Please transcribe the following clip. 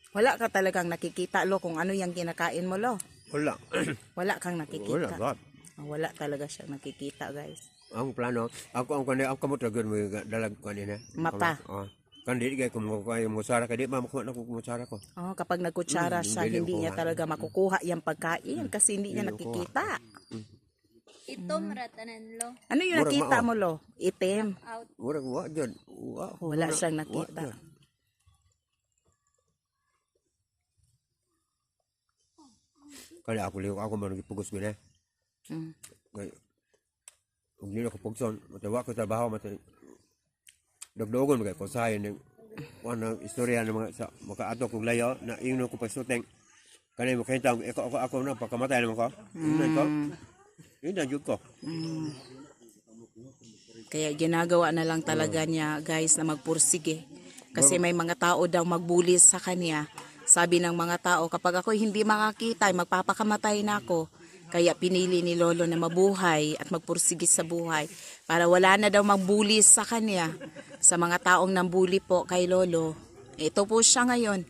Wala ka talagang nakikita lo kung ano yung kinakain mo lo. Wala. Wala kang nakikita. Wala, God. Wala talaga siya nakikita, guys. Ang plano, ako ang kamot ragon mo dalag ko nina. Mata. Kandi kay kumukuha yung musara kay di ba makuha na ko musara ko. Oh, kapag nagkutsara siya, hindi niya talaga makukuha yung pagkain kasi hindi niya nakikita. Itom ratanan lo. Ano yung nakita mo lo? Itim. Out. Murag wa jud. Wala siyang nakita. Kaya ako liw ako man gipugos mi na. Mm. Ngay. Ug nila ko pugson, matawa ko trabaho mata. Dagdogon magay ko sayon ng ano istorya ng mga sa makaato kog layo na ingno ko pasuteng. Kanay mo kay tawag ako na pagkamatay naman ko. Ko. Ina jud ko. Kaya ginagawa na lang talaga niya, guys, na magpursige. Kasi may mga tao daw magbulis sa kanya. Sabi ng mga tao, kapag ako hindi makakita, magpapakamatay na ako. Kaya pinili ni Lolo na mabuhay at magpursige sa buhay. Para wala na daw magbulis sa kanya. Sa mga taong nambuli po kay Lolo. Ito po siya ngayon.